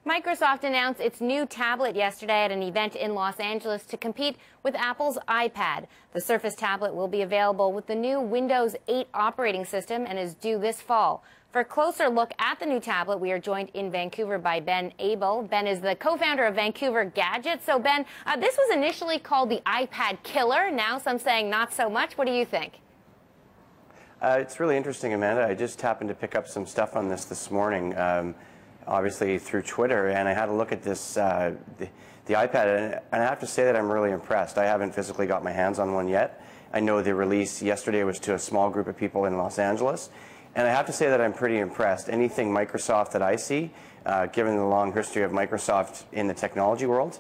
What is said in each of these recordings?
Microsoft announced its new tablet yesterday at an event in Los Angeles to compete with Apple's iPad. The Surface tablet will be available with the new Windows 8 operating system and is due this fall. For a closer look at the new tablet, we are joined in Vancouver by Ben Abel. Ben is the co-founder of Vancouver Gadgets. So Ben, this was initially called the iPad killer. Now some saying not so much. What do you think? It's really interesting, Amanda. I just happened to pick up some stuff on this morning. Obviously through Twitter, and I had a look at this, the iPad, and I have to say that I'm really impressed. I haven't physically got my hands on one yet. I know the release yesterday was to a small group of people in Los Angeles, and I have to say that I'm pretty impressed. Anything Microsoft that I see, given the long history of Microsoft in the technology world,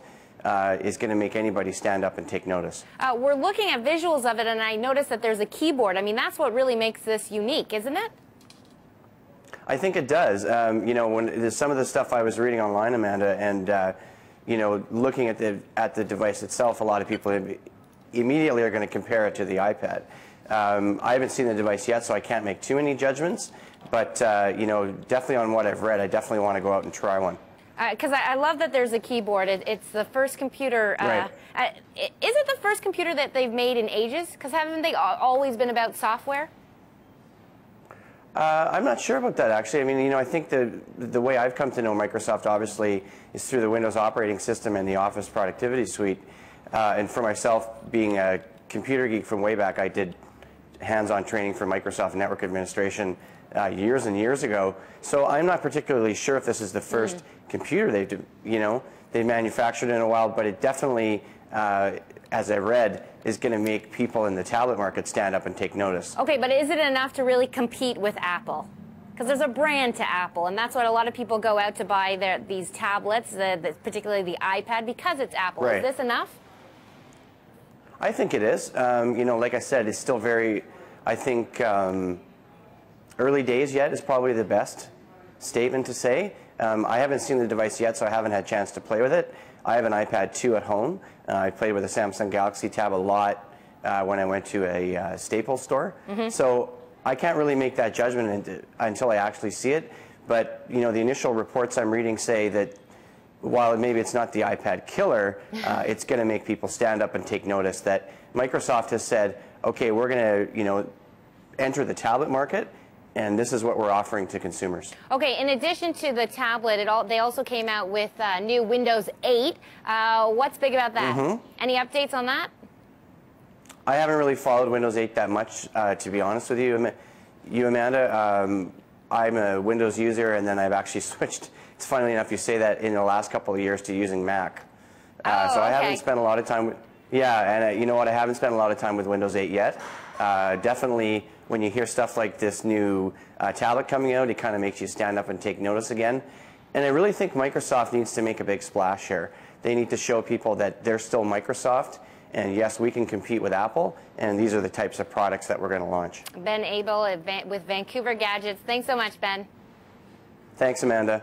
is going to make anybody stand up and take notice. We're looking at visuals of it, and I noticed that there's a keyboard. I mean, that's what really makes this unique, isn't it? I think it does. You know, when some of the stuff I was reading online, Amanda, and you know, looking at the device itself, a lot of people immediately are going to compare it to the iPad. I haven't seen the device yet, so I can't make too many judgments. But you know, definitely on what I've read, I definitely want to go out and try one. Because I love that there's a keyboard. It's the first computer. Right. Is it the first computer that they've made in ages? Because haven't they always been about software? I'm not sure about that, actually. I mean, you know, I think the way I've come to know Microsoft, obviously, is through the Windows operating system and the Office productivity suite. And for myself, being a computer geek from way back, I did hands-on training for Microsoft Network Administration years and years ago. So I'm not particularly sure if this is the first computer they manufactured in a while, but it definitely, as I read, is going to make people in the tablet market stand up and take notice. Okay, but is it enough to really compete with Apple? Because there's a brand to Apple, and that's what a lot of people go out to buy these tablets, particularly the iPad, because it's Apple. Right. Is this enough? I think it is. You know, like I said, it's still very, I think, early days yet is probably the best statement to say. I haven't seen the device yet, so I haven't had a chance to play with it. I have an iPad 2 at home. I played with a Samsung Galaxy Tab a lot when I went to a Staples store. So I can't really make that judgment until I actually see it. But you know, the initial reports I'm reading say that while maybe it's not the iPad killer, it's going to make people stand up and take notice that Microsoft has said, okay, we're going to enter the tablet market, and this is what we're offering to consumers. Okay, in addition to the tablet, they also came out with new Windows 8. What's big about that? Any updates on that? I haven't really followed Windows 8 that much, to be honest with you, Amanda. I'm a Windows user, and then I've actually switched, it's funnily enough you say that, in the last couple of years to using Mac. So I haven't spent a lot of time with, and you know what, I haven't spent a lot of time with Windows 8 yet. Definitely, when you hear stuff like this new tablet coming out, it kind of makes you stand up and take notice again. And I really think Microsoft needs to make a big splash here. They need to show people that they're still Microsoft, and yes, we can compete with Apple, and these are the types of products that we're going to launch. Ben Abel with Vancouver Gadgets. Thanks so much, Ben. Thanks, Amanda.